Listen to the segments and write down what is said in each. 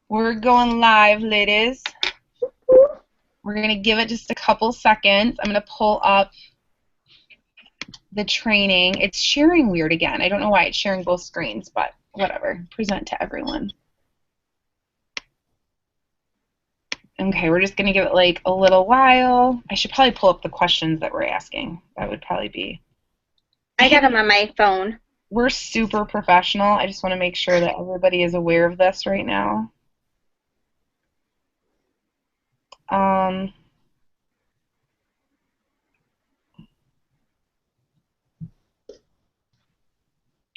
We're going live, ladies. We're going to give it just a couple seconds. I'm going to pull up the training. It's sharing weird again. I don't know why it's sharing both screens, but whatever. Present to everyone. Okay, we're just going to give it like a little while. I should probably pull up the questions that we're asking. That would probably be... I got them on my phone. We're super professional. I just want to make sure that everybody is aware of this right now.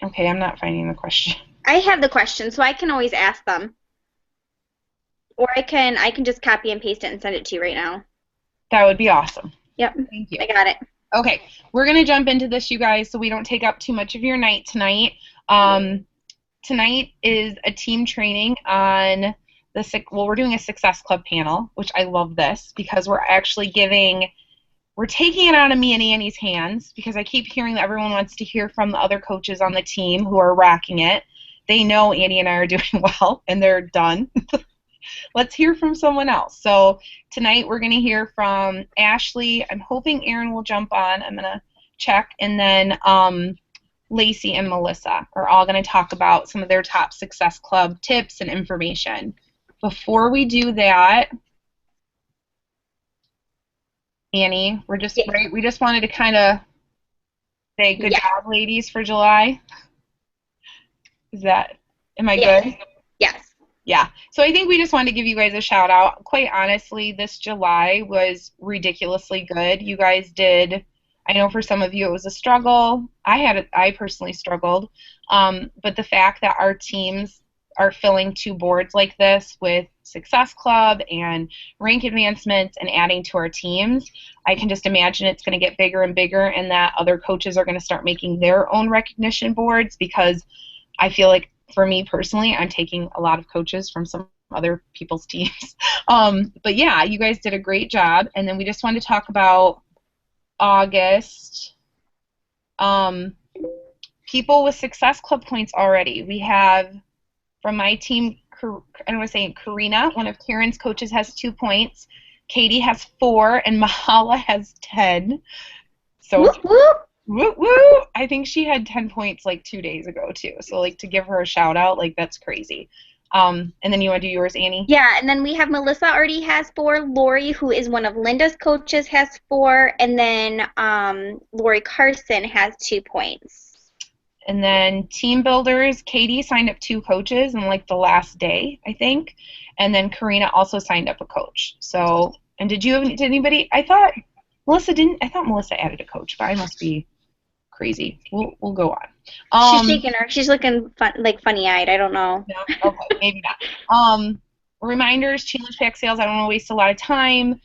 Okay, I'm not finding the question. I have the questions, so I can always ask them. Or I can just copy and paste it and send it to you right now. That would be awesome. Yep. Thank you. I got it. Okay, we're going to jump into this, you guys, so we don't take up too much of your night tonight. Tonight is a team training on we're doing a Success Club panel, which I love this because we're actually we're taking it out of me and Annie's hands because I keep hearing that everyone wants to hear from the other coaches on the team who are rocking it. They know Annie and I are doing well, and they're done. Let's hear from someone else. So tonight we're going to hear from Ashley. I'm hoping Erin will jump on. I'm going to check. And then Lacey and Melissa are all going to talk about some of their top Success Club tips and information. Before we do that, Annie, we just wanted to kind of say good job, ladies, for July. Am I good? Yes. Yeah, so I think we just wanted to give you guys a shout out. Quite honestly, this July was ridiculously good. You guys did, I know for some of you it was a struggle. I personally struggled. But the fact that our teams are filling 2 boards like this with Success Club and rank advancements and adding to our teams, I can just imagine it's going to get bigger and bigger and that other coaches are going to start making their own recognition boards because I feel like for me personally, I'm taking a lot of coaches from some other people's teams. But yeah, you guys did a great job. And then we just wanted to talk about August. People with Success Club points already. We have, from my team, I don't want to say Karina, one of Karen's coaches has 2 points. Katie has 4, and Mahala has 10. So. Whoop, whoop. Woo woo! I think she had 10 points like 2 days ago too. So like to give her a shout out, like that's crazy. And then you want to do yours, Annie? Yeah, and then we have Melissa already has 4. Lori, who is one of Linda's coaches, has 4, and then Lori Carson has 2 points. And then team builders, Katie signed up 2 coaches in like the last day, I think. And then Karina also signed up a coach. So, and did anybody? I thought Melissa added a coach, but I must be crazy. We'll go on. She's shaking her. She's looking funny-eyed. I don't know. No? Okay, maybe not. Reminders, challenge pack sales. I don't want to waste a lot of time.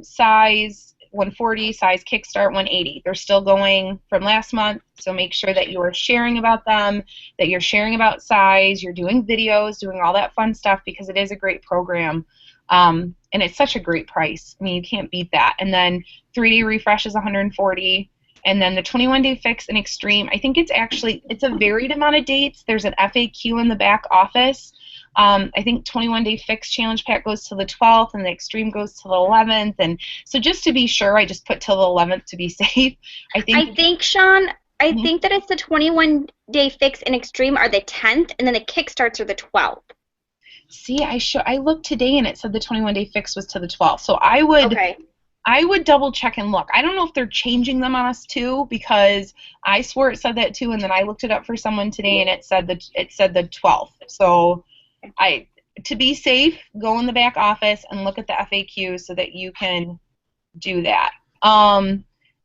Size 140, size Kickstart 180. They're still going from last month, so make sure that you are sharing about them, that you're sharing about size, you're doing videos, doing all that fun stuff because it is a great program. And it's such a great price. I mean, you can't beat that. And then 3-day refresh is 140. And then the 21-day fix and extreme, I think it's a varied amount of dates. There's an FAQ in the back office. I think 21-day fix challenge pack goes to the 12th and the extreme goes to the 11th. And so just to be sure, I just put till the 11th to be safe. I think Sean, I think that it's the 21-day fix and extreme are the 10th, and then the kickstarts are the 12th. See, I looked today and it said the 21-day fix was to the 12th. So I would double check and look. I don't know if they're changing them on us too because I swore it said that too, and then I looked it up for someone today and it said the 12th. So to be safe, go in the back office and look at the FAQ so that you can do that.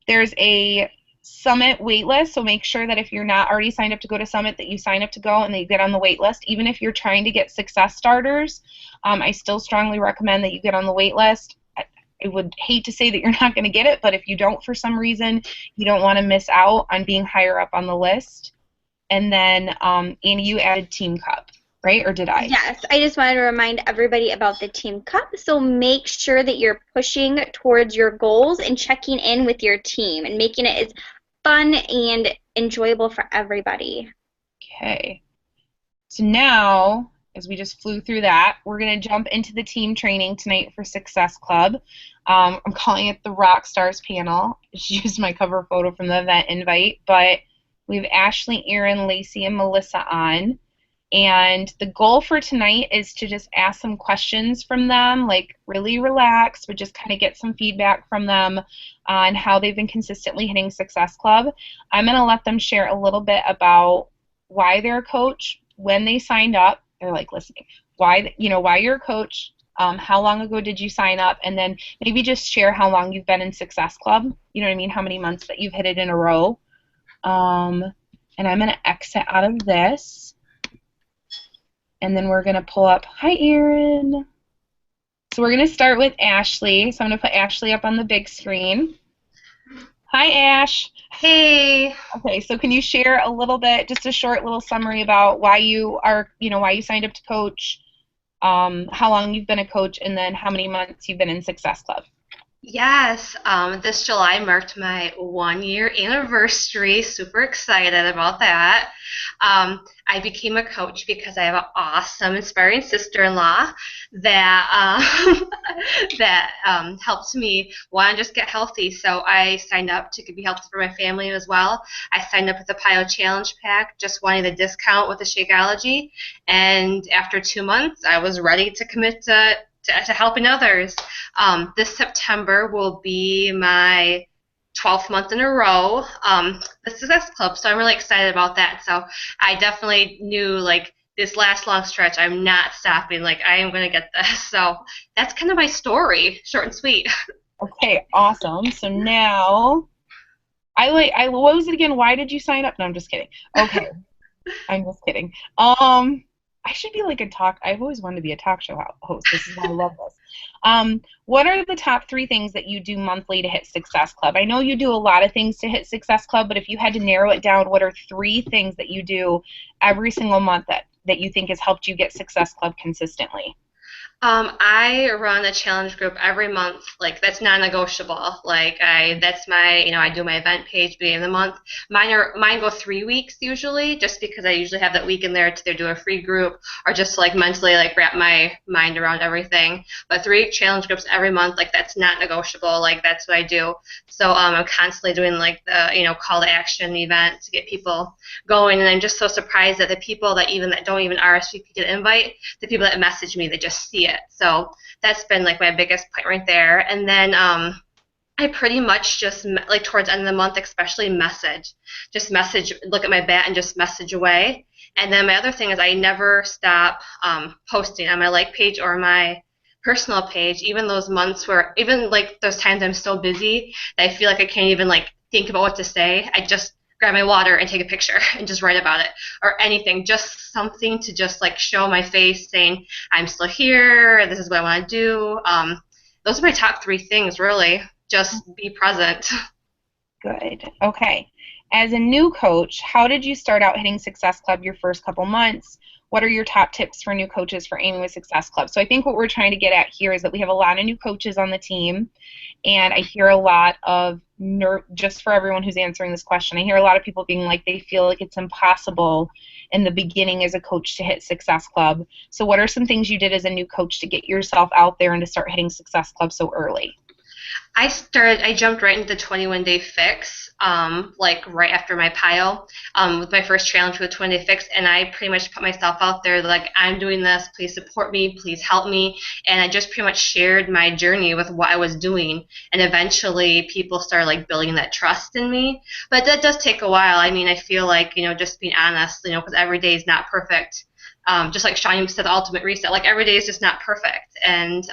There's a Summit waitlist, so make sure that if you're not already signed up to go to Summit that you sign up to go and that you get on the waitlist. Even if you're trying to get Success Starters, I still strongly recommend that you get on the waitlist. I would hate to say that you're not going to get it, but if you don't for some reason, you don't want to miss out on being higher up on the list. And then, Annie, you added Team Cup, right? Or did I? Yes, I just wanted to remind everybody about the Team Cup. So make sure that you're pushing towards your goals and checking in with your team and making it as fun and enjoyable for everybody. Okay. So now, as we just flew through that. We're going to jump into the team training tonight for Success Club. I'm calling it the Rock Stars panel. I just used my cover photo from the event invite, but we have Ashley, Erin, Lacey, and Melissa on. And the goal for tonight is to just ask some questions from them, like really relax, but just kind of get some feedback from them on how they've been consistently hitting Success Club. I'm going to let them share a little bit about why they're a coach, when they signed up. They're like listening. Why you're a coach, how long ago did you sign up, and then maybe just share how long you've been in Success Club. You know what I mean? How many months that you've hit it in a row. And I'm going to exit out of this. And then we're going to pull up, hi, Erin. So we're going to start with Ashley. So I'm going to put Ashley up on the big screen. Hi, Ash. Hey. Okay, so can you share a little bit, just a short little summary about why you signed up to coach, how long you've been a coach, and then how many months you've been in Success Club? Yes, this July marked my 1-year anniversary. Super excited about that. I became a coach because I have an awesome, inspiring sister-in-law that helped me want to just get healthy. So I signed up to be healthy for my family as well. I signed up with the PiYo Challenge Pack, just wanting the discount with the Shakeology. And after 2 months, I was ready to commit to helping others. This September will be my 12th month in a row, the Success Club, so I'm really excited about that. So I definitely knew, like, this last long stretch, I'm not stopping. Like, I am going to get this. So that's kind of my story, short and sweet. Okay, awesome. So now, what was it again? Why did you sign up? No, I'm just kidding. Okay, I'm just kidding. I should be like I've always wanted to be a talk show host. This is why I love this. What are the top 3 things that you do monthly to hit Success Club? I know you do a lot of things to hit Success Club, but if you had to narrow it down, what are 3 things that you do every single month that you think has helped you get Success Club consistently? I run a challenge group every month. Like, that's non-negotiable. Like, that's my, I do my event page beginning of the month. Mine go 3 weeks usually, just because I usually have that week in there to either do a free group or just to, like, mentally, like, wrap my mind around everything. But 3 challenge groups every month, like, that's not negotiable. Like, that's what I do. So I'm constantly doing, like, the call to action event to get people going. And I'm just so surprised that the people that don't even RSVP get an invite, the people that message me, they just see it. So that's been, like, my biggest point right there. And then I pretty much just, like, towards the end of the month especially, look at my bat and just message away. And then my other thing is I never stop posting on my like page or my personal page, even those months where, even like those times I'm so busy that I feel like I can't even, like, think about what to say. I just grab my water and take a picture and just write about it, or anything, just something to just, like, show my face saying I'm still here, this is what I want to do. Those are my top 3 things, really. Just be present. Good. Okay. As a new coach, how did you start out hitting Success Club your first couple months? What are your top tips for new coaches for aiming with Success Club? So I think what we're trying to get at here is that we have a lot of new coaches on the team, and I hear a lot of, just for everyone who's answering this question, I hear a lot of people being like they feel like it's impossible in the beginning as a coach to hit Success Club. So what are some things you did as a new coach to get yourself out there and to start hitting Success Club so early? I jumped right into the 21-day fix, like right after my PiYo, with my first challenge with the 21-day fix, and I pretty much put myself out there like, I'm doing this, please support me, please help me, and I just pretty much shared my journey with what I was doing, and eventually people started, like, building that trust in me. But that does take a while. I mean, I feel like, just being honest, because every day is not perfect. Just like Sean said, the ultimate reset, like, every day is just not perfect, and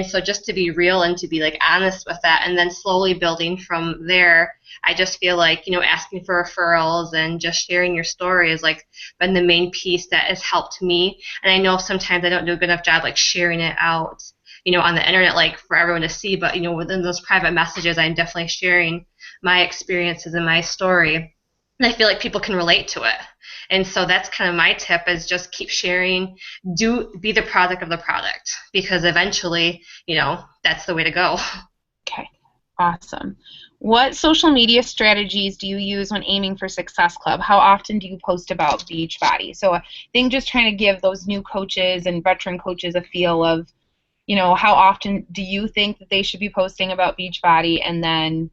so just to be real and to be, like, honest with that, and then slowly building from there. I just feel like, asking for referrals and just sharing your story has, like, been the main piece that has helped me. And I know sometimes I don't do a good enough job, like, sharing it out, on the internet, like, for everyone to see, but, within those private messages, I'm definitely sharing my experiences and my story, and I feel like people can relate to it. And so that's kind of my tip, is just keep sharing, be the product of the product, because eventually, that's the way to go. Okay, awesome. What social media strategies do you use when aiming for Success Club? How often do you post about Beachbody? So I think just trying to give those new coaches and veteran coaches a feel of, how often do you think that they should be posting about Beachbody, and then,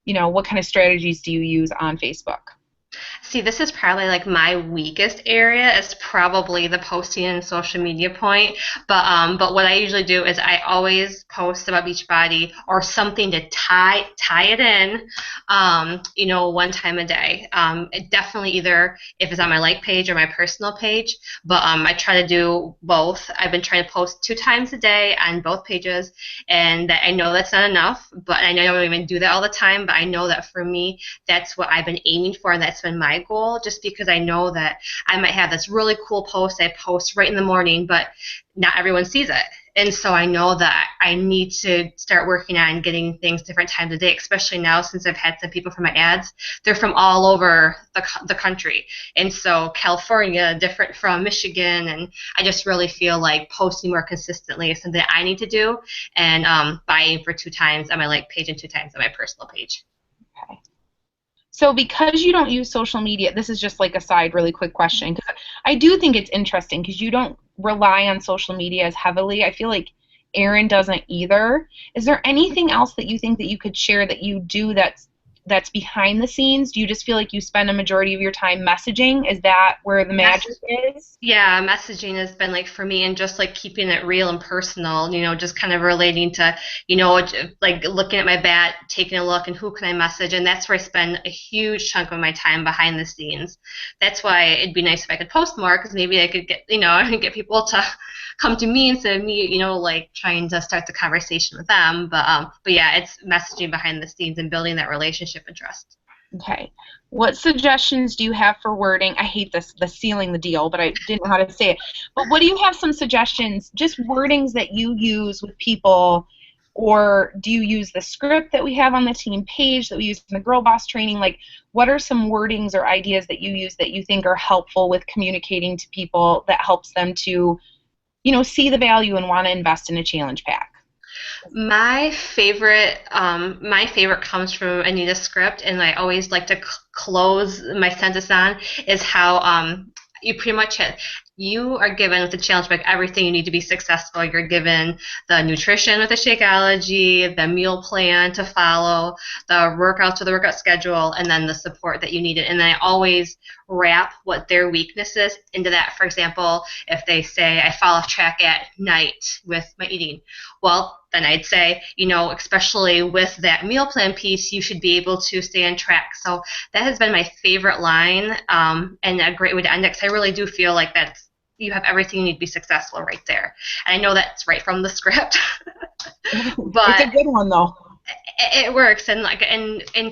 what kind of strategies do you use on Facebook? See, this is probably like my weakest area. Is probably the posting and social media point. But what I usually do is I always post about Beachbody or something to tie it in. One time a day. It definitely either if it's on my like page or my personal page. But I try to do both. I've been trying to post 2 times a day on both pages, and I know that's not enough. But I know I don't even do that all the time. But I know that for me, that's what I've been aiming for, and that's been my goal, just because I know that I might have this really cool post I post right in the morning, but not everyone sees it. And so I know that I need to start working on getting things different times of day, especially now since I've had some people from my ads. They're from all over the country. And so California, different from Michigan, and I just really feel like posting more consistently is something I need to do, and buying for 2 times on my like page and 2 times on my personal page. Okay. So because you don't use social media, this is just like a side really quick question, because I do think it's interesting because you don't rely on social media as heavily. I feel like Erin doesn't either. Is there anything else that you think that you could share that you do that's behind the scenes? Do you just feel like you spend a majority of your time messaging? Is that where the magic is? Yeah, messaging has been like for me, and just like keeping it real and personal, just kind of relating to, like looking at my bat, taking a look, and who can I message, and that's where I spend a huge chunk of my time behind the scenes. That's why it'd be nice if I could post more, because maybe I could get, I could get people to come to me instead of me, like trying to start the conversation with them. But yeah, it's messaging behind the scenes and building that relationship and trust. Okay. What suggestions do you have for wording? I hate this, the sealing the deal, but I didn't know how to say it. But what do you have some suggestions, just wordings that you use with people, or do you use the script that we have on the team page that we use in the Girl Boss training? Like, what are some wordings or ideas that you use that you think are helpful with communicating to people that helps them to, see the value and want to invest in a challenge pack? My favorite comes from Anita's script, and I always like to close my sentence on, is how you pretty much you are given with the challenge pack everything you need to be successful. You're given the nutrition with the Shakeology, the meal plan to follow, the workout schedule, and then the support that you needed. And then I always wrap what their weakness is into that. For example, if they say I fall off track at night with my eating, well, then I'd say, especially with that meal plan piece, you should be able to stay on track. So that has been my favorite line, and a great way to end it, because I really do feel like you have everything you need to be successful right there. And I know that's right from the script. But it's a good one, though. It works, and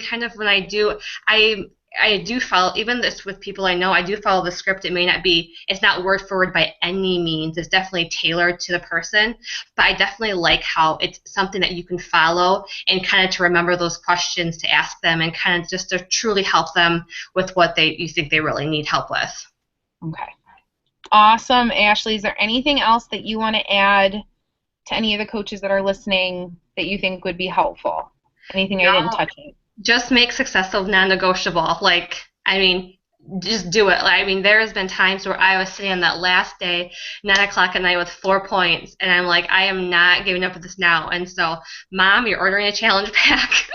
kind of when I do, I do follow, even this with people I know, I do follow the script. It's not word for word by any means. It's definitely tailored to the person, but I definitely like how it's something that you can follow and kind of to remember those questions to ask them, and kind of just to truly help them with what you think they really need help with. Okay. Awesome. Ashley, is there anything else that you want to add to any of the coaches that are listening that you think would be helpful? Anything I didn't touch on? Just make successful non-negotiable. Just do it. There's been times where I was sitting on that last day, 9 o'clock at night with 4 points, and I'm like, I am not giving up with this now. And so, Mom, you're ordering a challenge pack,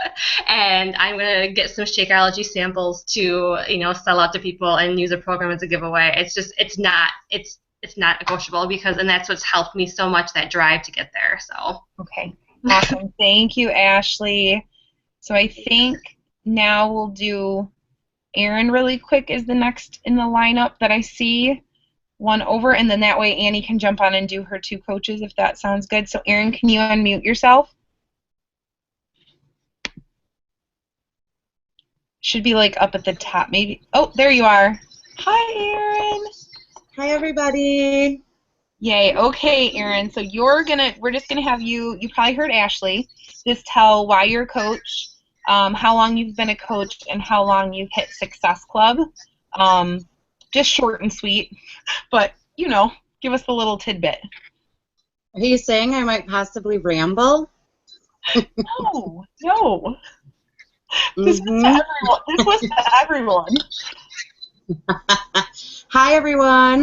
and I'm going to get some Shakeology samples to, sell out to people and use a program as a giveaway. It's not negotiable, and that's what's helped me so much, that drive to get there. So. Okay. Awesome. Thank you, Ashley. So I think now we'll do Erin really quick is the next in the lineup that I see. One over, and then that way Annie can jump on and do her 2 coaches if that sounds good. So Erin, can you unmute yourself? Should be like up at the top maybe. Oh, there you are. Hi, Erin. Hi, everybody. Yay. Okay, Erin. So we're just gonna have you probably heard Ashley, just tell why you're a coach, how long you've been a coach, and how long you've hit Success Club. Just short and sweet, but, give us a little tidbit. Are you saying I might possibly ramble? No. This was to everyone. This was to everyone. Hi, everyone.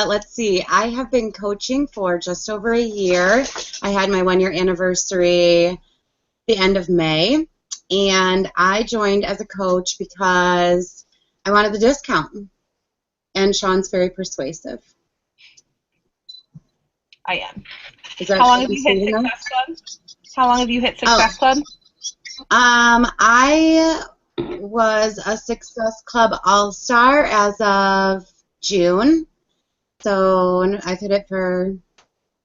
Let's see. I have been coaching for just over a year. I had my 1-year anniversary the end of May, and I joined as a coach because I wanted the discount, and Sean's very persuasive. I am. How long have you hit Success Club? How long have you hit Success Club? I was a Success Club All-Star as of June, so I've hit it for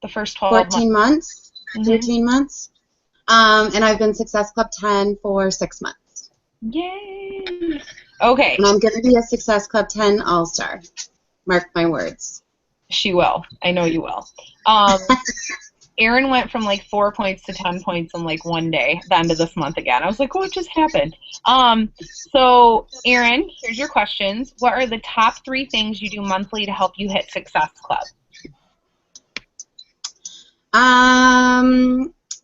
the first 12 14 months, 13 months, and I've been Success Club 10 for 6 months. Yay! Okay. And I'm going to be a Success Club 10 All-Star. Mark my words. She will. I know you will. Erin went from like 4 points to 10 points in like one day, the end of this month again. I was like, what just happened? So, Erin, here's your questions. What are the top 3 things you do monthly to help you hit Success Club?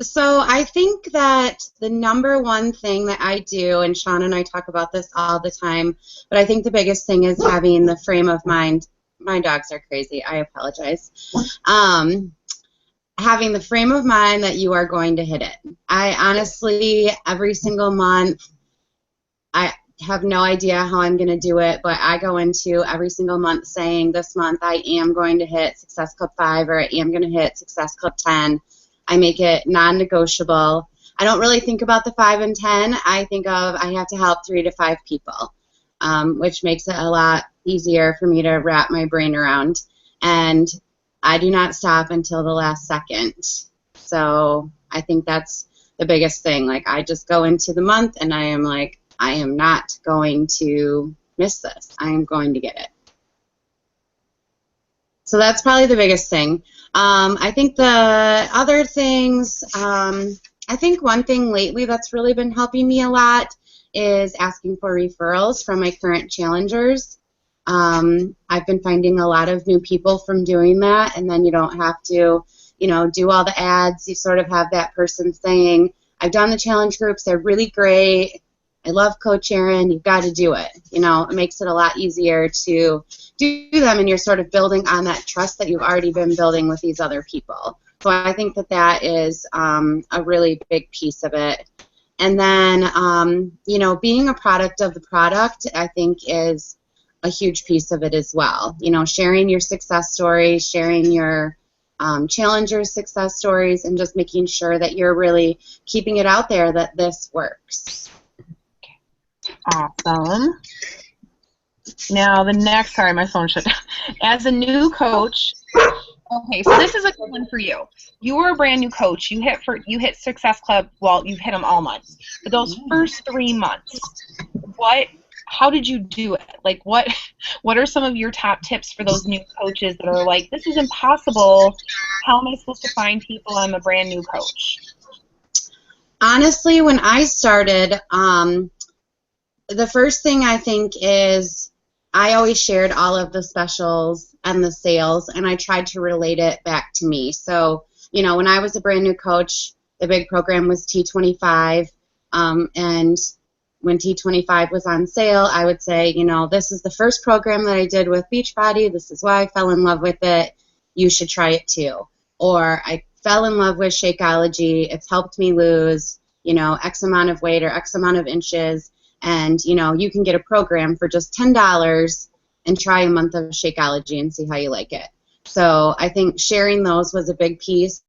So I think that the number one thing that I do, and Sean and I talk about this all the time, but I think the biggest thing is having the frame of mind. My dogs are crazy. I apologize. Having the frame of mind that you are going to hit it. I honestly, every single month, I have no idea how I'm going to do it, but I go into every single month saying this month I am going to hit Success Club 5 or I am going to hit Success Club 10. I make it non-negotiable. I don't really think about the 5 and 10. I think of I have to help 3 to 5 people, which makes it a lot easier for me to wrap my brain around. And I do not stop until the last second. So I think that's the biggest thing. Like, I just go into the month and I am like, I am not going to miss this. I am going to get it. So that's probably the biggest thing. I think the other things, I think one thing lately that's really been helping me a lot is asking for referrals from my current challengers. I've been finding a lot of new people from doing that, and then you don't have to, do all the ads. You sort of have that person saying, I've done the challenge groups, they're really great. I love Coach Erin, you've got to do it. It makes it a lot easier to do them, and you're sort of building on that trust that you've already been building with these other people. So I think that that is a really big piece of it. And then, being a product of the product, I think, is a huge piece of it as well. Sharing your success stories, sharing your challengers' success stories, and just making sure that you're really keeping it out there that this works. Awesome. Now the next, sorry, my phone shut down. As a new coach, okay, so this is a good one for you. You were a brand new coach. You hit Success Club. Well, you've hit them all months. But those first 3 months, how did you do it? Like, what are some of your top tips for those new coaches that are like, this is impossible. How am I supposed to find people? I'm a brand new coach. Honestly, when I started, the first thing I think is I always shared all of the specials and the sales, and I tried to relate it back to me. So, when I was a brand new coach, the big program was T25, and when T25 was on sale, I would say, this is the first program that I did with Beachbody. This is why I fell in love with it. You should try it too. Or I fell in love with Shakeology. It's helped me lose, X amount of weight or X amount of inches. And, you can get a program for just $10 and try a month of Shakeology and see how you like it. So I think sharing those was a big piece.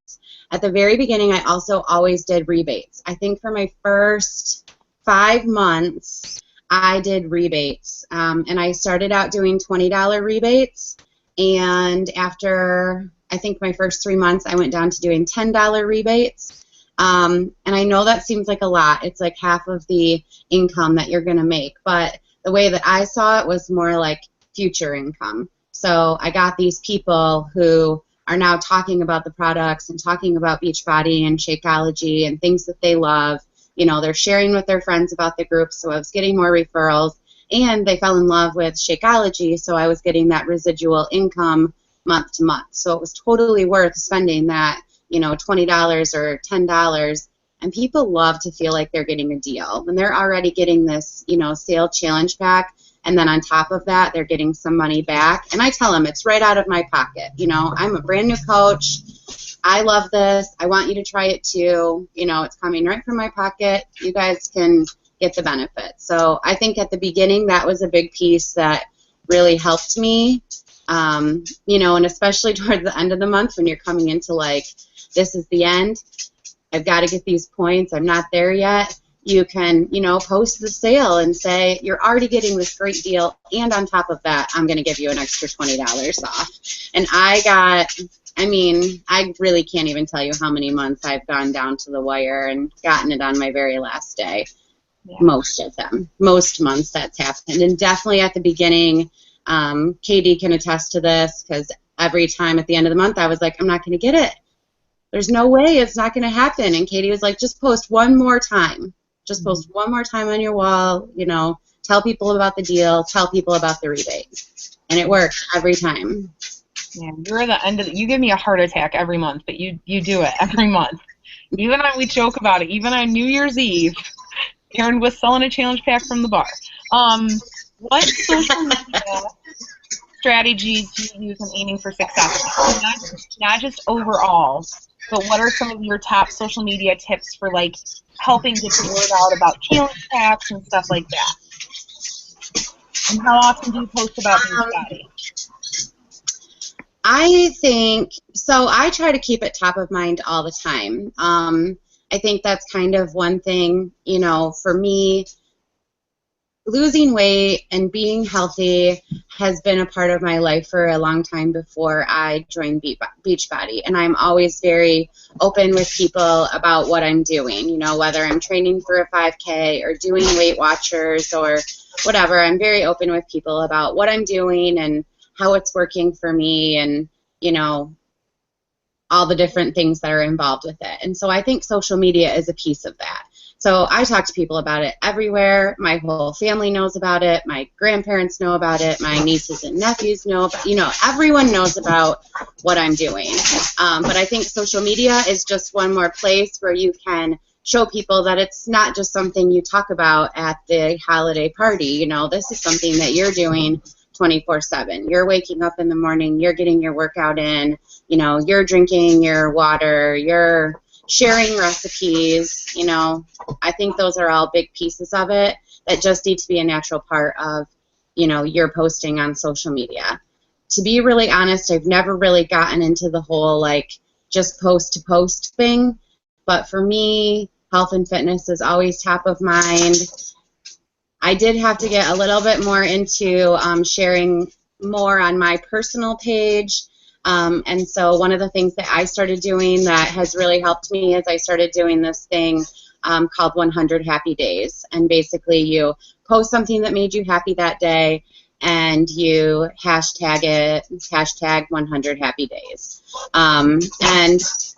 At the very beginning, I also always did rebates. I think for my first 5 months, I did rebates. And I started out doing $20 rebates. And after, I think, my first 3 months, I went down to doing $10 rebates. And I know that seems like a lot. It's like half of the income that you're going to make. But the way that I saw it was more like future income. So I got these people who are now talking about the products and talking about Beachbody and Shakeology and things that they love. They're sharing with their friends about the group, so I was getting more referrals. And they fell in love with Shakeology, so I was getting that residual income month to month. So it was totally worth spending that, $20 or $10 And people love to feel like they're getting a deal. When they're already getting this, sale challenge pack, and then on top of that, they're getting some money back. And I tell them it's right out of my pocket. I'm a brand new coach. I love this. I want you to try it too. It's coming right from my pocket. You guys can get the benefit. So I think at the beginning that was a big piece that really helped me. And especially towards the end of the month when you're coming into this is the end. I've got to get these points. I'm not there yet. You can, post the sale and say, you're already getting this great deal, and on top of that, I'm going to give you an extra $20 off. And I really can't even tell you how many months I've gone down to the wire and gotten it on my very last day. Yeah. Most of them. Most months that's happened. And definitely at the beginning, Katie can attest to this, because every time at the end of the month, I was like, I'm not going to get it. There's no way it's not going to happen. And Katie was like, just post one more time. Just post one more time on your wall, tell people about the deal, tell people about the rebate. And it works every time. Yeah, you're the end of you give me a heart attack every month, but you do it every month. Even when we joke about it, even on New Year's Eve, Erin was selling a challenge pack from the bar. What social media strategies do you use in aiming for success? Not just overall, but what are some of your top social media tips for helping get the word out about challenge packs and stuff like that? And how often do you post about Beachbody? I think, so I try to keep it top of mind all the time. I think that's kind of one thing, for me, losing weight and being healthy has been a part of my life for a long time before I joined Beachbody. And I'm always very open with people about what I'm doing, whether I'm training for a 5K or doing Weight Watchers or whatever. I'm very open with people about what I'm doing and how it's working for me and, all the different things that are involved with it. And so I think social media is a piece of that. So I talk to people about it everywhere. My whole family knows about it. My grandparents know about it. My nieces and nephews know about everyone knows about what I'm doing. But I think social media is just one more place where you can show people that it's not just something you talk about at the holiday party. This is something that you're doing 24/7. You're waking up in the morning, you're getting your workout in, you're drinking your water, you're sharing recipes, I think those are all big pieces of it that just need to be a natural part of, your posting on social media. To be really honest, I've never really gotten into the whole, just post to post thing, but for me, health and fitness is always top of mind. I did have to get a little bit more into sharing more on my personal page. And so one of the things that I started doing that has really helped me is I started doing this thing called 100 Happy Days. And basically you post something that made you happy that day and you hashtag it, hashtag 100 Happy Days. And,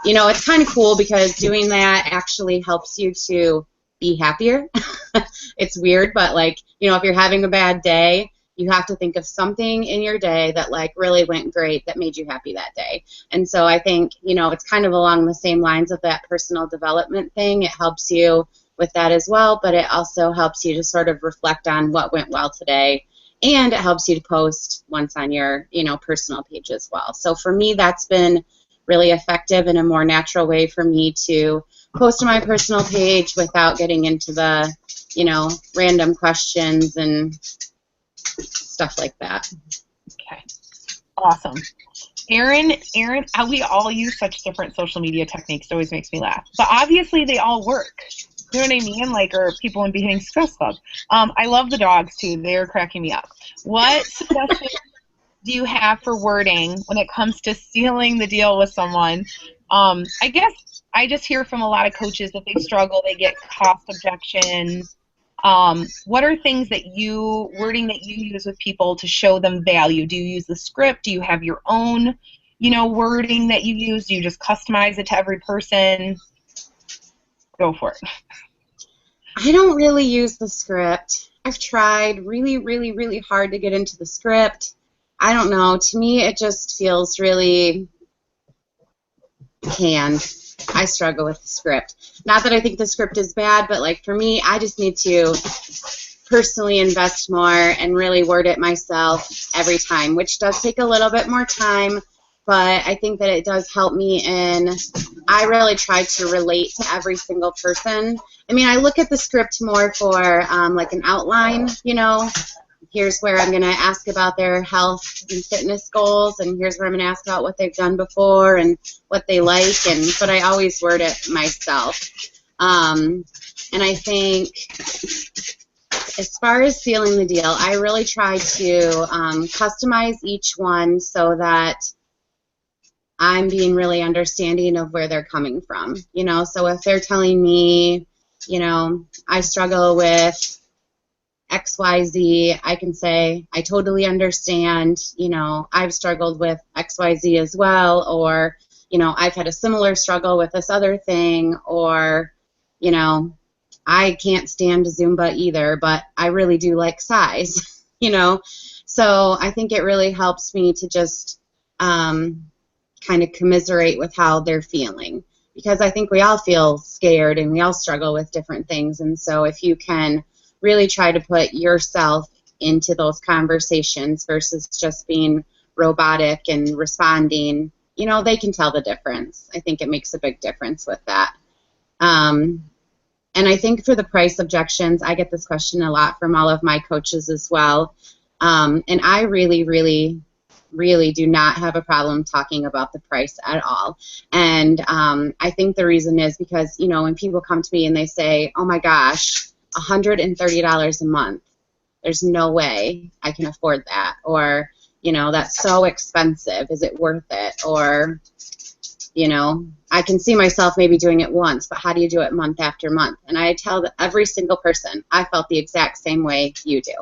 it's kind of cool because doing that actually helps you to be happier. It's weird, but if you're having a bad day, you have to think of something in your day that really went great that made you happy that day. And so I think, it's kind of along the same lines of that personal development thing. It helps you with that as well, but it also helps you to sort of reflect on what went well today, and it helps you to post once on your, personal page as well. So for me, that's been really effective and a more natural way for me to post to my personal page without getting into the, random questions and stuff like that. Okay. Awesome. Erin, we all use such different social media techniques. It always makes me laugh. But obviously they all work. You know what I mean? Or people in Behaving Success Club. I love the dogs, too. They're cracking me up. What suggestions do you have for wording when it comes to sealing the deal with someone? I guess I just hear from a lot of coaches that they struggle. They get cost objections. What are things wording that you use with people to show them value? Do you use the script? Do you have your own, wording that you use? Do you just customize it to every person? Go for it. I don't really use the script. I've tried really, really, really hard to get into the script. I don't know. To me, it just feels really hand. I struggle with the script. Not that I think the script is bad, but like for me, I just need to personally invest more and really word it myself every time, which does take a little bit more time, but I think that it does help me in, I really try to relate to every single person. I mean, I look at the script more for like an outline, you know, here's where I'm going to ask about their health and fitness goals, and here's where I'm going to ask about what they've done before and what they like, but I always word it myself. And I think as far as sealing the deal, I really try to customize each one so that I'm being really understanding of where they're coming from. You know, so if they're telling me, you know, I struggle with XYZ, I can say, I totally understand, you know, I've struggled with XYZ as well, or, you know, I've had a similar struggle with this other thing, or, you know, I can't stand Zumba either, but I really do like size, you know. So I think it really helps me to just kind of commiserate with how they're feeling, because I think we all feel scared and we all struggle with different things, and so if you can really try to put yourself into those conversations versus just being robotic and responding, you know, they can tell the difference. I think it makes a big difference with that. And I think for the price objections, I get this question a lot from all of my coaches as well. And I really, really, really do not have a problem talking about the price at all. And I think the reason is because, you know, when people come to me and they say, oh my gosh, $130 a month, there's no way I can afford that, or, you know, that's so expensive, is it worth it, or, you know, I can see myself maybe doing it once, but how do you do it month after month? And I tell every single person, I felt the exact same way you do.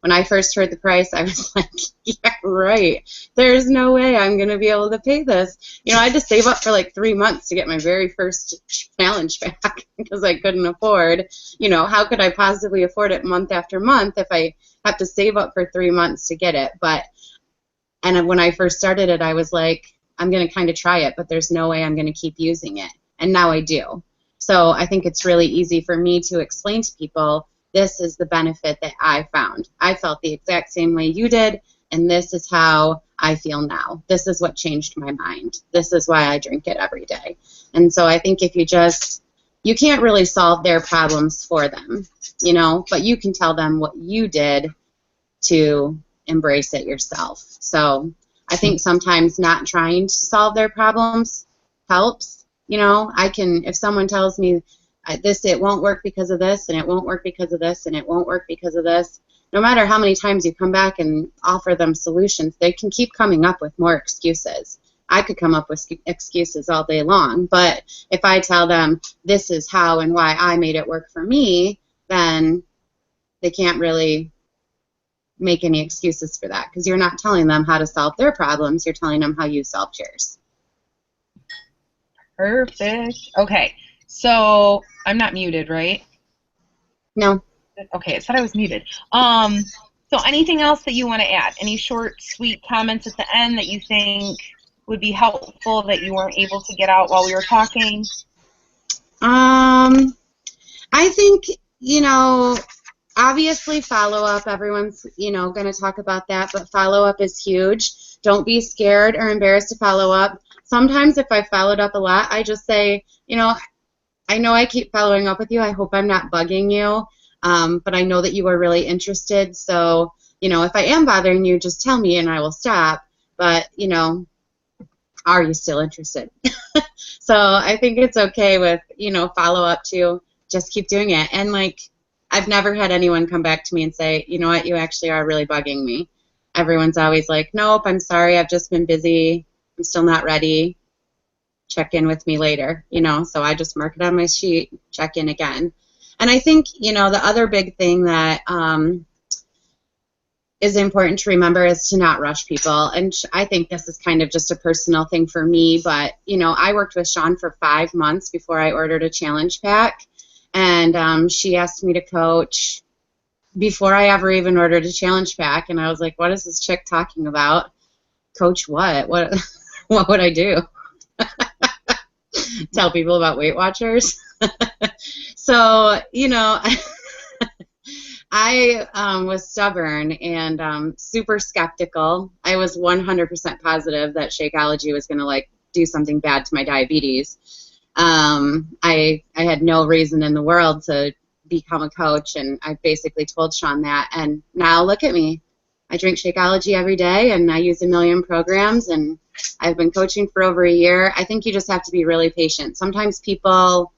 When I first heard the price, I was like, yeah, right. There's no way I'm going to be able to pay this. You know, I had to save up for like 3 months to get my very first challenge back because I couldn't afford, you know, how could I possibly afford it month after month if I have to save up for 3 months to get it? And when I first started it, I was like, I'm going to kind of try it, but there's no way I'm going to keep using it. And now I do. So I think it's really easy for me to explain to people, this is the benefit that I found. I felt the exact same way you did, and this is how I feel now. This is what changed my mind. This is why I drink it every day. And so I think if you can't really solve their problems for them, you know, but you can tell them what you did to embrace it yourself. So I think sometimes not trying to solve their problems helps. You know, if someone tells me, it won't work because of this, and it won't work because of this, and it won't work because of this. No matter how many times you come back and offer them solutions, they can keep coming up with more excuses. I could come up with excuses all day long, but if I tell them this is how and why I made it work for me, then they can't really make any excuses for that, because you're not telling them how to solve their problems, you're telling them how you solved yours. Perfect. Okay. So I'm not muted, right? No. Okay, it said I was muted. So anything else that you want to add? Any short, sweet comments at the end that you think would be helpful that you weren't able to get out while we were talking? I think, you know, obviously follow-up, everyone's, you know, going to talk about that, but follow-up is huge. Don't be scared or embarrassed to follow up. Sometimes if I followed up a lot, I just say, you know I keep following up with you. I hope I'm not bugging you, but I know that you are really interested. So, you know, if I am bothering you, just tell me and I will stop. But, you know, are you still interested? So I think it's okay with, you know, follow up too. Just keep doing it. And, like, I've never had anyone come back to me and say, you know what, you actually are really bugging me. Everyone's always like, nope, I'm sorry, I've just been busy. I'm still not ready. Check in with me later, you know, so I just mark it on my sheet, check in again. And I think, you know, the other big thing that is important to remember is to not rush people. And I think this is kind of just a personal thing for me, but, you know, I worked with Shawn for 5 months before I ordered a challenge pack, and she asked me to coach before I ever even ordered a challenge pack, and I was like, what is this chick talking about? Coach what? What would I do? tell people about Weight Watchers. So, you know, I was stubborn and super skeptical. I was 100% positive that Shakeology was going to like do something bad to my diabetes. I had no reason in the world to become a coach, and I basically told Sean that. And now look at me. I drink Shakeology every day, and I use 1 million programs, and I've been coaching for over a year. I think you just have to be really patient. Sometimes people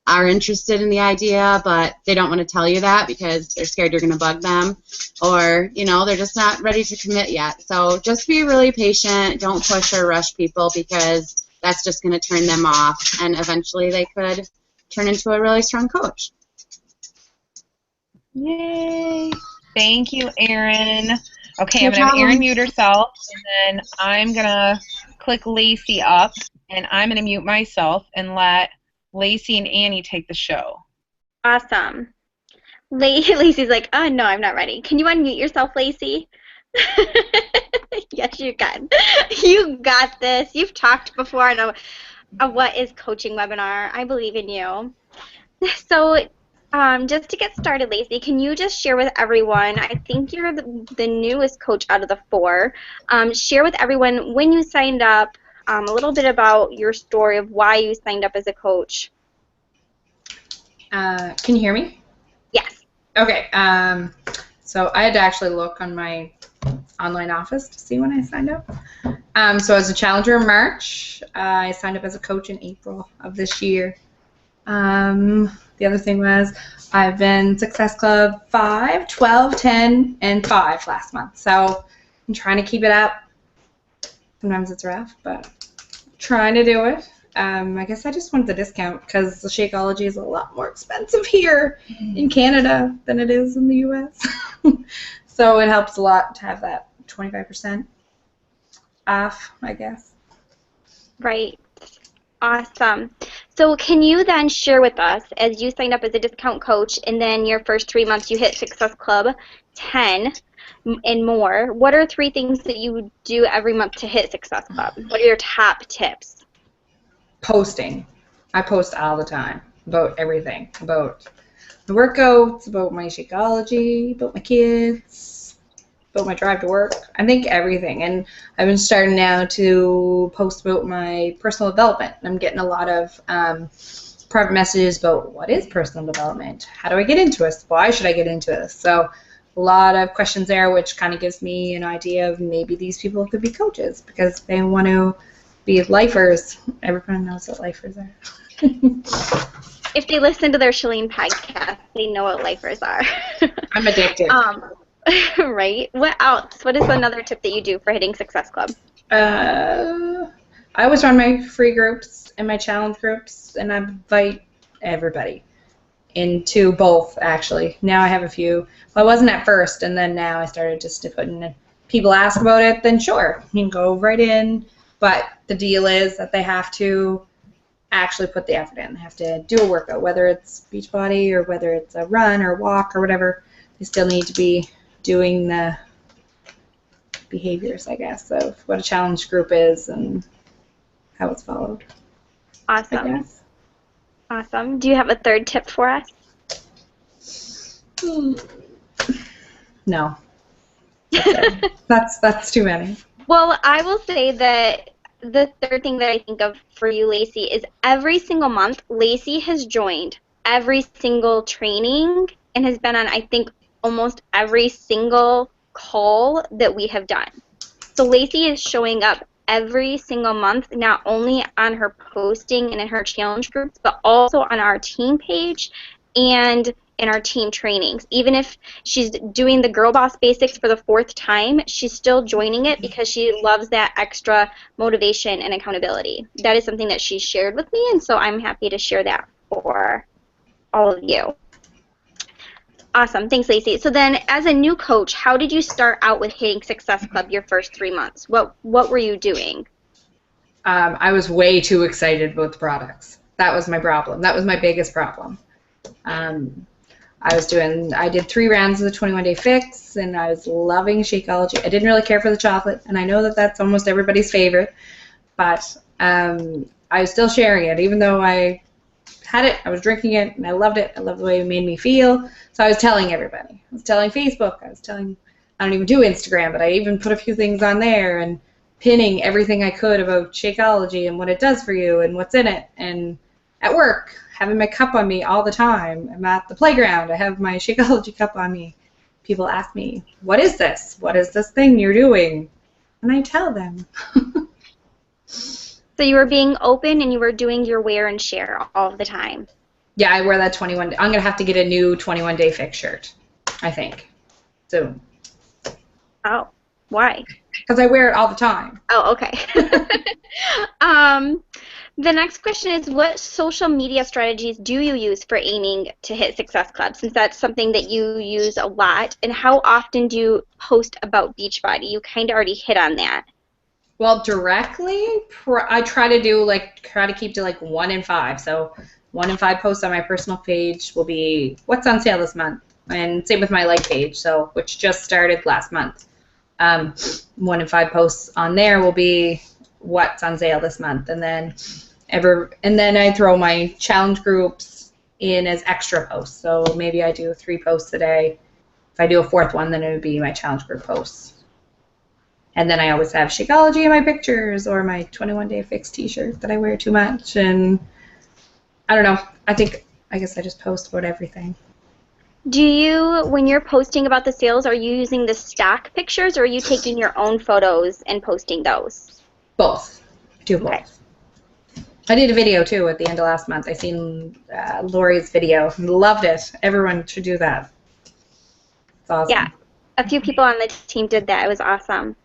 are interested in the idea, but they don't want to tell you that because they're scared you're going to bug them, or, you know, they're just not ready to commit yet. So just be really patient. Don't push or rush people because that's just going to turn them off, and eventually they could turn into a really strong coach. Yay. Thank you, Erin. Okay, I'm going to have Erin mute herself, and then I'm going to click Lacey up, and I'm going to mute myself and let Lacey and Annie take the show. Awesome. Lacey's like, oh, no, I'm not ready. Can you unmute yourself, Lacey? Yes, you can. You got this. You've talked before on what is coaching webinar. I believe in you. So just to get started, Lacey, can you just share with everyone, I think you're the newest coach out of the 4, share with everyone when you signed up, a little bit about your story of why you signed up as a coach. Can you hear me? Yes. Okay. So I had to actually look on my online office to see when I signed up. So as a challenger in March, I signed up as a coach in April of this year. The other thing was I've been Success Club 5, 12, 10, and 5 last month. So I'm trying to keep it up. Sometimes it's rough, but trying to do it. I guess I just wanted the discount because the Shakeology is a lot more expensive here in Canada than it is in the U.S. So it helps a lot to have that 25% off, I guess. Right. Awesome. So can you then share with us, as you signed up as a discount coach and then your first 3 months you hit Success Club 10 and more, what are 3 things that you do every month to hit Success Club? What are your top tips? Posting. I post all the time about everything, about the workouts, about my Shakeology, about my kids, about my drive to work. I think everything. And I've been starting now to post about my personal development. I'm getting a lot of private messages about what is personal development? How do I get into this? Why should I get into this? So a lot of questions there, which kind of gives me an idea of maybe these people could be coaches because they want to be lifers. Everyone knows what lifers are. If they listen to their Shalene podcast, they know what lifers are. I'm addicted. Right. What else? What is another tip that you do for hitting Success Club? I always run my free groups and my challenge groups, and I invite everybody into both, actually. Now I have a few. Well, I wasn't at first, and then now I started just to put in. People ask about it, then sure, you can go right in. But the deal is that they have to actually put the effort in. They have to do a workout, whether it's Beachbody or whether it's a run or walk or whatever. They still need to be doing the behaviors, I guess, of what a challenge group is and how it's followed. Awesome. Awesome. Do you have a third tip for us? No. That's too many. Well, I will say that the third thing that I think of for you, Lacey, is every single month, Lacey has joined every single training and has been on, I think, almost every single call that we have done. So Lacey is showing up every single month, not only on her posting and in her challenge groups, but also on our team page and in our team trainings. Even if she's doing the Girl Boss Basics for the 4th time, she's still joining it because she loves that extra motivation and accountability. That is something that she shared with me, and so I'm happy to share that for all of you. Awesome. Thanks, Lacey. So then, as a new coach, how did you start out with hitting Success Club your first 3 months? What were you doing? I was way too excited about the products. That was my problem. That was my biggest problem. I did 3 rounds of the 21-day fix, and I was loving Shakeology. I didn't really care for the chocolate, and I know that that's almost everybody's favorite, but I was still sharing it, even though I had it, I was drinking it, and I loved it. I loved the way it made me feel. So I was telling everybody. I was telling Facebook. I don't even do Instagram, but I even put a few things on there and pinning everything I could about Shakeology and what it does for you and what's in it. And at work, having my cup on me all the time. I'm at the playground. I have my Shakeology cup on me. People ask me, what is this? What is this thing you're doing? And I tell them. So you were being open and you were doing your wear and share all the time. Yeah, I wear that 21 day. I'm going to have to get a new 21 Day Fix shirt, I think, soon. Oh, why? Because I wear it all the time. Oh, okay. The next question is, what social media strategies do you use for aiming to hit Success Club, since that's something that you use a lot, and how often do you post about Beachbody? You kind of already hit on that. Well, directly, I try to keep to like 1 in 5. So 1 in 5 posts on my personal page will be what's on sale this month, and same with my like page, so which just started last month. 1 in 5 posts on there will be what's on sale this month, and then I throw my challenge groups in as extra posts. So maybe I do 3 posts a day. If I do a 4th one, then it would be my challenge group posts. And then I always have Shakeology in my pictures or my 21 Day Fix t-shirt that I wear too much. And I don't know. I guess I just post about everything. Do you, when you're posting about the sales, are you using the stock pictures, or are you taking your own photos and posting those? Both. I do both. Okay. I did a video, too, at the end of last month. I seen Lori's video. Loved it. Everyone should do that. It's awesome. Yeah. A few people on the team did that. It was awesome.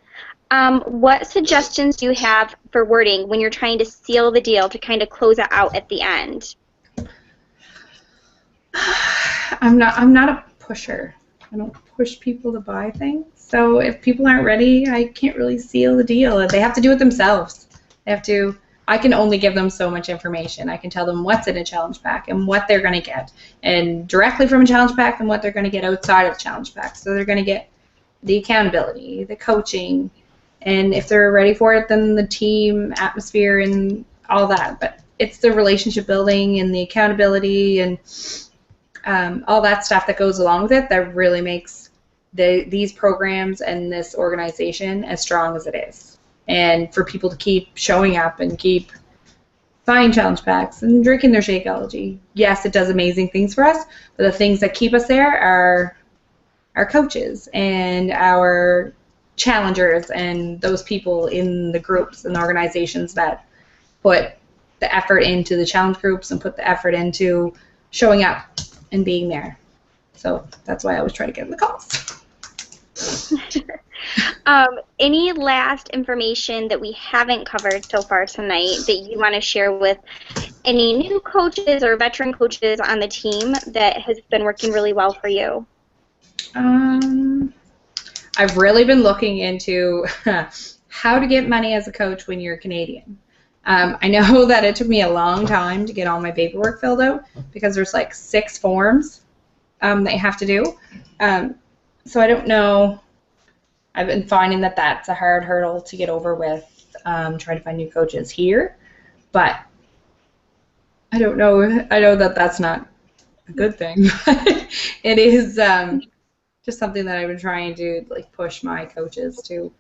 What suggestions do you have for wording when you're trying to seal the deal to kind of close it out at the end? I'm not a pusher. I don't push people to buy things. So if people aren't ready, I can't really seal the deal. They have to do it themselves. I can only give them so much information. I can tell them what's in a challenge pack and what they're going to get, and directly from a challenge pack and what they're going to get outside of the challenge pack. So they're going to get the accountability, the coaching, and if they're ready for it, then the team atmosphere and all that. But it's the relationship building and the accountability and all that stuff that goes along with it that really makes these programs and this organization as strong as it is. And for people to keep showing up and keep buying challenge packs and drinking their Shakeology. Yes, it does amazing things for us, but the things that keep us there are our coaches and our challengers and those people in the groups and the organizations that put the effort into the challenge groups and put the effort into showing up and being there. So that's why I always try to get in the calls. Any last information that we haven't covered so far tonight that you want to share with any new coaches or veteran coaches on the team that has been working really well for you? I've really been looking into how to get money as a coach when you're Canadian. I know that it took me a long time to get all my paperwork filled out because there's like 6 forms that you have to do. So I don't know. I've been finding that that's a hard hurdle to get over with trying to find new coaches here. But I don't know. I know that that's not a good thing. It is just something that I've been trying to push my coaches to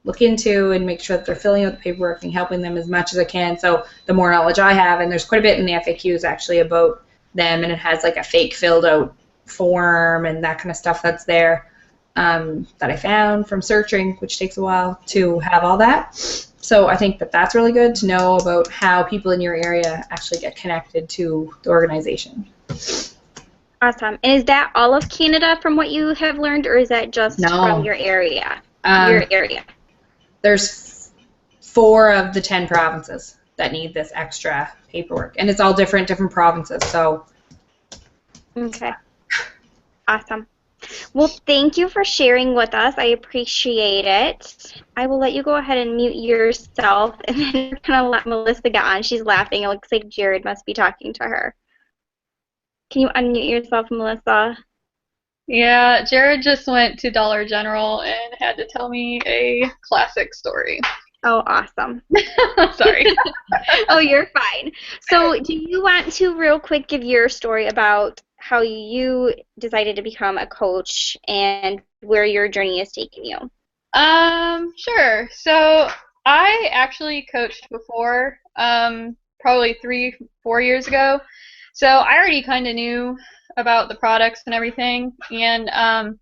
look into and make sure that they're filling out the paperwork and helping them as much as I can. So the more knowledge I have, and there's quite a bit in the FAQs actually about them, and it has like a fake filled out form and that kind of stuff that's there that I found from searching, which takes a while to have all that. So I think that that's really good to know about how people in your area actually get connected to the organization. Awesome. And is that all of Canada from what you have learned, or is that just from your area? There's 4 of the 10 provinces that need this extra paperwork, and it's all different provinces. So. Okay. Awesome. Well, thank you for sharing with us. I appreciate it. I will let you go ahead and mute yourself, and then we're going to let Melissa get on. She's laughing. It looks like Jared must be talking to her. Can you unmute yourself, Melissa? Yeah, Jared just went to Dollar General and had to tell me a classic story. Oh, awesome. Sorry. Oh, you're fine. So, do you want to real quick give your story about how you decided to become a coach and where your journey is taking you? Sure. So I actually coached before, probably 3, 4 years ago. So I already kind of knew about the products and everything. And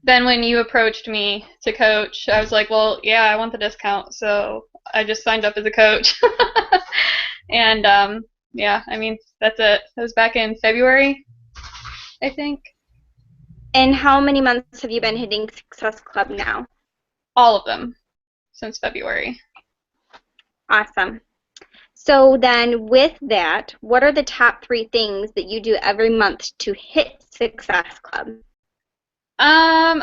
then when you approached me to coach, I was like, well, yeah, I want the discount. So I just signed up as a coach. And yeah, I mean, that's it. It was back in February, I think. And how many months have you been hitting Success Club now? All of them since February. Awesome. So then with that, what are the top 3 things that you do every month to hit Success Club?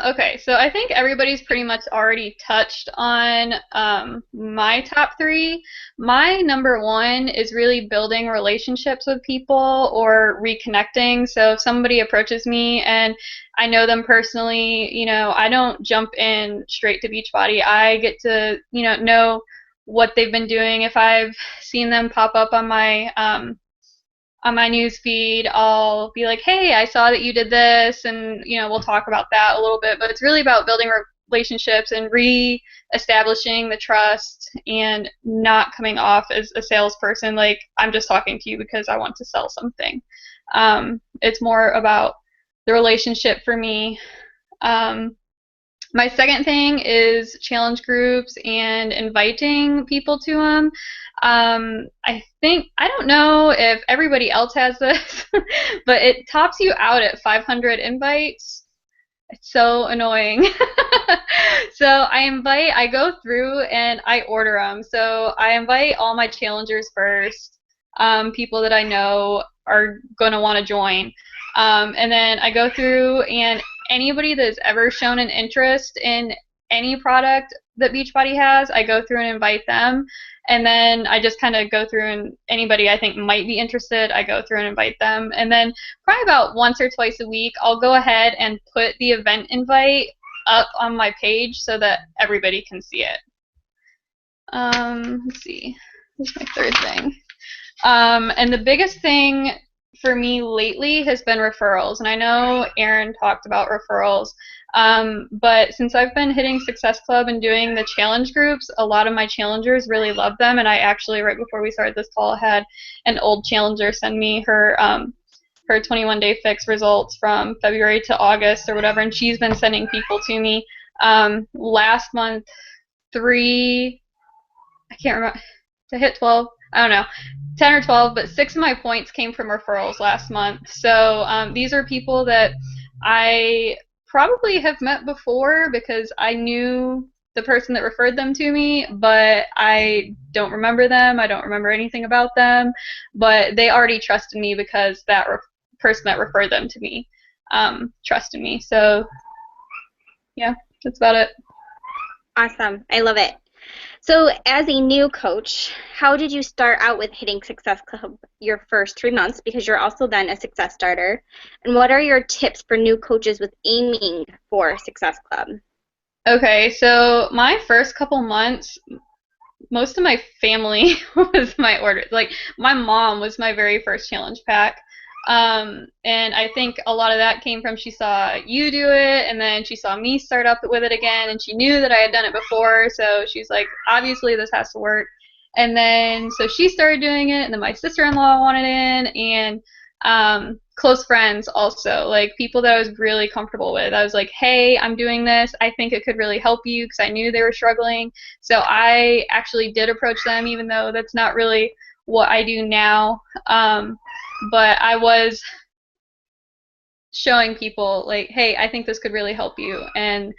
Okay, so I think everybody's pretty much already touched on my top 3. My number 1 is really building relationships with people or reconnecting. So if somebody approaches me and I know them personally, I don't jump in straight to Beachbody. I get to, know what they've been doing. If I've seen them pop up on my news feed, I'll be like, hey, I saw that you did this, and we'll talk about that a little bit. But it's really about building relationships and re-establishing the trust and not coming off as a salesperson like I'm just talking to you because I want to sell something. It's more about the relationship for me. My second thing is challenge groups and inviting people to them. I don't know if everybody else has this, but it tops you out at 500 invites. It's so annoying. So I go through and I order them. So I invite all my challengers first, people that I know are going to want to join. And then I go through, and anybody that's ever shown an interest in any product that Beachbody has, I go through and invite them. And then I just kind of go through, and anybody I think might be interested, I go through and invite them. And then probably about once or twice a week, I'll go ahead and put the event invite up on my page so that everybody can see it. Let's see. Here's my third thing. And the biggest thing for me lately has been referrals. And I know Aaron talked about referrals. But since I've been hitting Success Club and doing the challenge groups, a lot of my challengers really love them. And I actually, right before we started this call, had an old challenger send me her 21-day fix results from February to August or whatever. And she's been sending people to me. Last month, I can't remember, to hit 12, I don't know, 10 or 12, but 6 of my points came from referrals last month. So these are people that I probably have met before because I knew the person that referred them to me, but I don't remember them. I don't remember anything about them, but they already trusted me because that person that referred them to me trusted me. So yeah, that's about it. Awesome. I love it. So as a new coach, how did you start out with hitting Success Club your first 3 months, because you're also then a Success Starter? And what are your tips for new coaches with aiming for Success Club? Okay, so my first couple months, most of my family was my order. Like, my mom was my very first challenge pack. And I think a lot of that came from she saw you do it, and then she saw me start up with it again, and she knew that I had done it before, so she's like, obviously this has to work. And then so she started doing it, and then my sister-in-law wanted in, and close friends also, like people that I was really comfortable with. I was like, hey, I'm doing this, I think it could really help you, because I knew they were struggling. So I actually did approach them, even though that's not really what I do now. But I was showing people, like, hey, I think this could really help you. And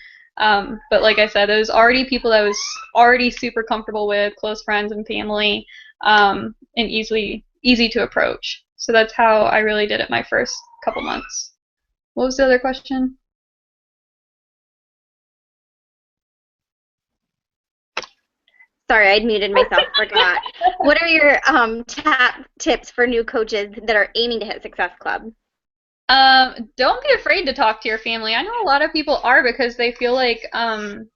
but like I said, there was already people that I was already super comfortable with, close friends and family, and easy to approach. So that's how I really did it my first couple months. What was the other question? Sorry, I'd muted myself, forgot. What are your top tips for new coaches that are aiming to hit Success Club? Don't be afraid to talk to your family. I know a lot of people are, because they feel like, they're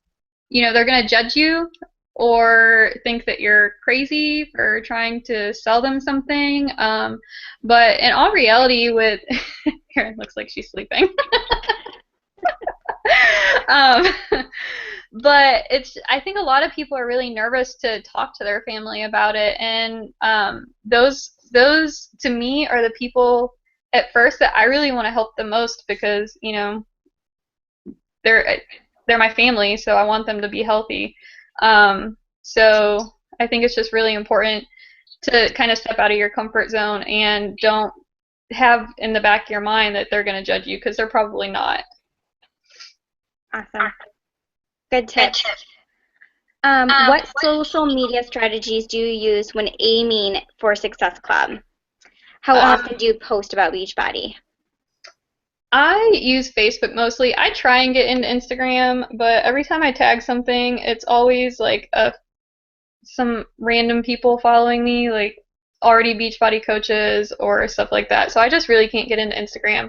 going to judge you or think that you're crazy for trying to sell them something. But in all reality, with Erin looks like she's sleeping. um, but I think a lot of people are really nervous to talk to their family about it, and those to me are the people at first that I really want to help the most, because they're my family, so I want them to be healthy. So I think it's just really important to kind of step out of your comfort zone and don't have in the back of your mind that they're going to judge you, because they're probably not. Awesome. Good tip. What social media strategies do you use when aiming for Success Club? How often do you post about Beachbody? I use Facebook mostly. I try and get into Instagram, but every time I tag something, it's always like some random people following me, like already Beachbody coaches or stuff like that. So I just really can't get into Instagram.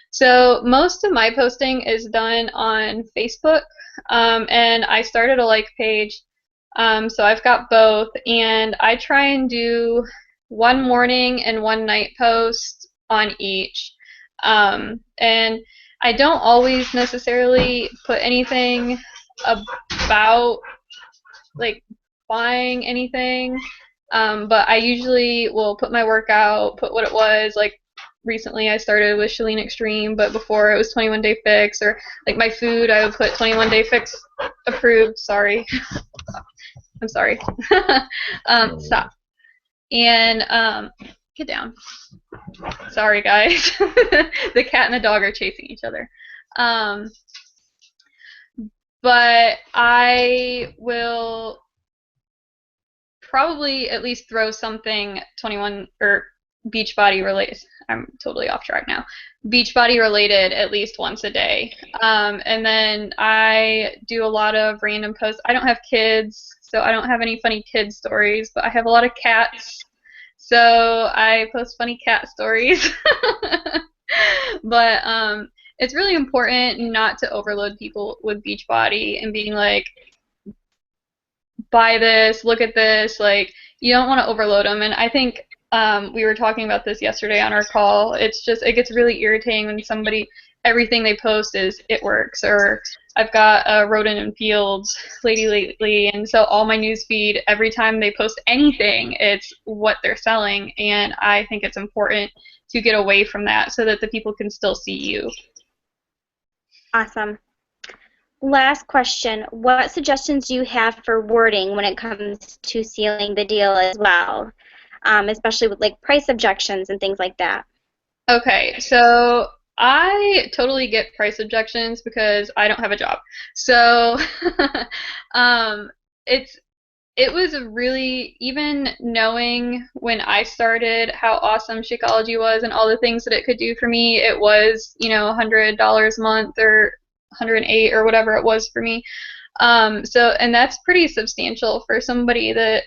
So most of my posting is done on Facebook, and I started a like page, so I've got both, and I try and do one morning and one night post on each, and I don't always necessarily put anything about like buying anything, but I usually will put my workout, put what it was. Like recently I started with Chalene Extreme, but before it was 21 Day Fix, or like my food, I would put 21 Day Fix approved. Sorry. I'm sorry. Stop. And get down. Sorry, guys. The cat and the dog are chasing each other. But I will probably at least throw something 21 or Beachbody related. I'm totally off track now. Beachbody related at least once a day. And then I do a lot of random posts. I don't have kids, so I don't have any funny kid stories, but I have a lot of cats, so I post funny cat stories. But it's really important not to overload people with Beachbody and being like, buy this, look at this. Like, you don't want to overload them. And I think we were talking about this yesterday on our call. It gets really irritating when everything they post is it works, or I've got a Rodent and Fields lady lately, and so all my news feed, every time they post anything, it's what they're selling, and I think it's important to get away from that so that the people can still see you. Awesome. Last question. What suggestions do you have for wording when it comes to sealing the deal as well, especially with like price objections and things like that? Okay, so I totally get price objections because I don't have a job. So it was really, even knowing when I started how awesome Shakeology was and all the things that it could do for me, it was, $100 a month or $108 or whatever it was for me. And that's pretty substantial for somebody that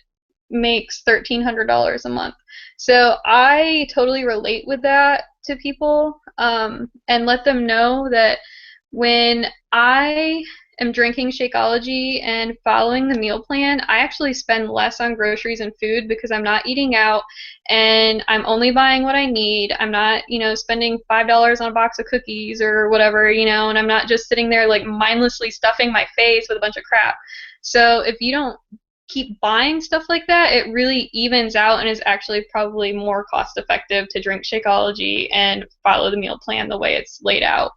makes $1,300 a month. So I totally relate with that to people, and let them know that when I am drinking Shakeology and following the meal plan, I actually spend less on groceries and food because I'm not eating out and I'm only buying what I need. I'm not, spending $5 on a box of cookies or whatever, and I'm not just sitting there like mindlessly stuffing my face with a bunch of crap. So if you don't keep buying stuff like that, it really evens out and is actually probably more cost effective to drink Shakeology and follow the meal plan the way it's laid out.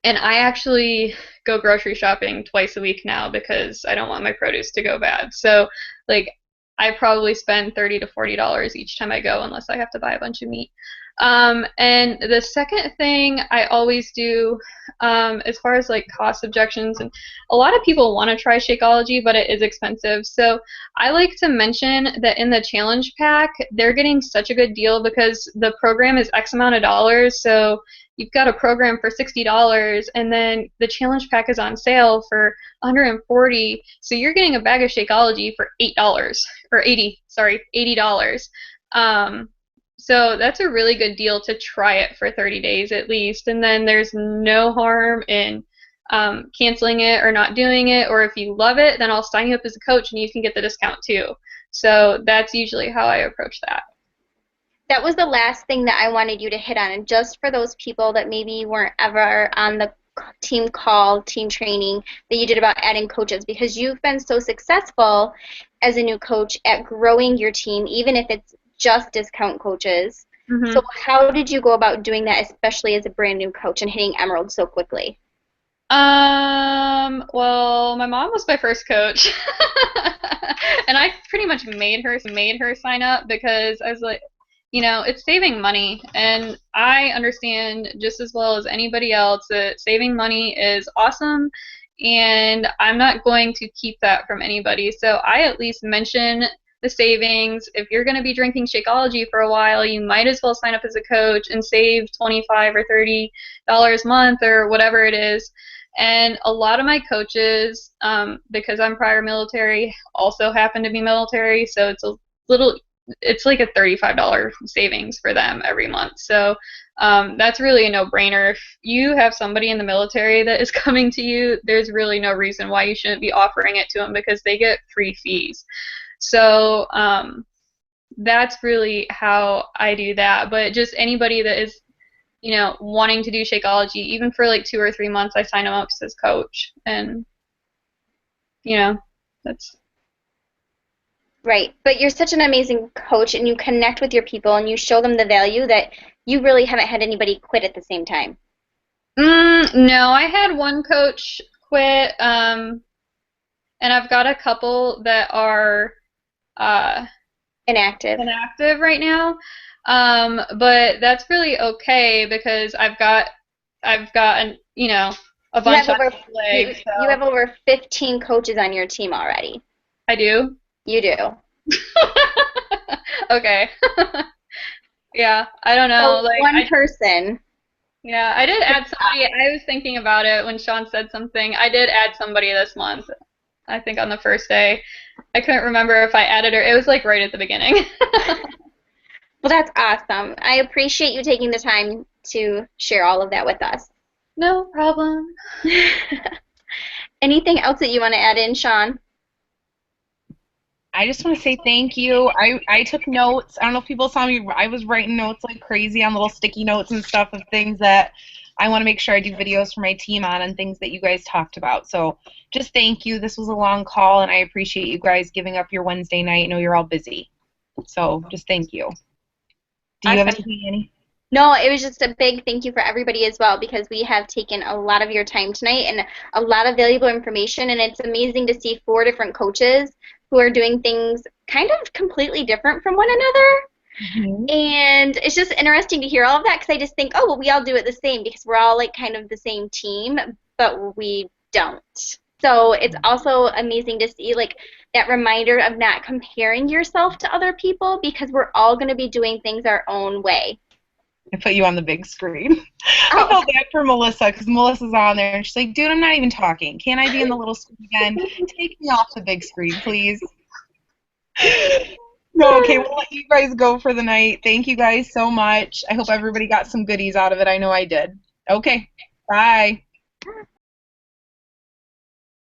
And I actually go grocery shopping twice a week now because I don't want my produce to go bad. So, I probably spend $30 to $40 each time I go, unless I have to buy a bunch of meat. And the second thing I always do, as far as cost objections, and a lot of people want to try Shakeology, but it is expensive. So I like to mention that in the challenge pack, they're getting such a good deal because the program is X amount of dollars. So you've got a program for $60, and then the challenge pack is on sale for $140. So you're getting a bag of Shakeology for $8 or $80. So that's a really good deal to try it for 30 days at least. And then there's no harm in canceling it or not doing it, or if you love it, then I'll sign you up as a coach and you can get the discount too. So that's usually how I approach that. That was the last thing that I wanted you to hit on, and just for those people that maybe weren't ever on the team call, team training that you did about adding coaches, because you've been so successful as a new coach at growing your team, even if it's just discount coaches. Mm-hmm. So how did you go about doing that, especially as a brand new coach and hitting Emerald so quickly? Well, my mom was my first coach, and I pretty much made her sign up because I was like, you know, it's saving money, and I understand just as well as anybody else that saving money is awesome, and I'm not going to keep that from anybody. So I at least mention the savings. If you're going to be drinking Shakeology for a while, you might as well sign up as a coach and save $25 or $30 a month or whatever it is. And a lot of my coaches, because I'm prior military, also happen to be military, so it's like a $35 savings for them every month. So that's really a no-brainer. If you have somebody in the military that is coming to you, there's really no reason why you shouldn't be offering it to them, because they get free fees. So that's really how I do that. But just anybody that is, you know, wanting to do Shakeology, even for like 2 or 3 months, I sign them up as coach, and you know, that's right. But you're such an amazing coach, and you connect with your people, and you show them the value that you really haven't had anybody quit at the same time. No, I had one coach quit, and I've got a couple that are inactive right now. But that's really okay, because I've gotten, you know, a bunch of legs. You have over 15 coaches on your team already. I do? You do. Okay. Yeah, I don't know. So like one person. Yeah, I did add somebody. I was thinking about it when Sean said something. I did add somebody this month, I think on the first day. I couldn't remember if I added her. It was like right at the beginning. Well, that's awesome. I appreciate you taking the time to share all of that with us. No problem. Anything else that you want to add in, Sean? I just want to say thank you. I took notes. I don't know if people saw me. I was writing notes like crazy on little sticky notes and stuff of things that I want to make sure I do videos for my team on, and things that you guys talked about. So just thank you. This was a long call, and I appreciate you guys giving up your Wednesday night. I know you're all busy. So just thank you. Do you have anything, Annie? No, it was just a big thank you for everybody as well, because we have taken a lot of your time tonight and a lot of valuable information, and it's amazing to see 4 different coaches who are doing things kind of completely different from one another. Mm-hmm. And it's just interesting to hear all of that, because I just think, oh, well, we all do it the same because we're all like kind of the same team, but we don't. So it's also amazing to see like that reminder of not comparing yourself to other people, because we're all going to be doing things our own way. I put you on the big screen. Oh. I felt bad for Melissa, because Melissa's on there, and she's like, dude, I'm not even talking. Can't I be in the little screen again? Take me off the big screen, please. No, okay, we'll let you guys go for the night. Thank you guys so much. I hope everybody got some goodies out of it. I know I did. Okay, bye.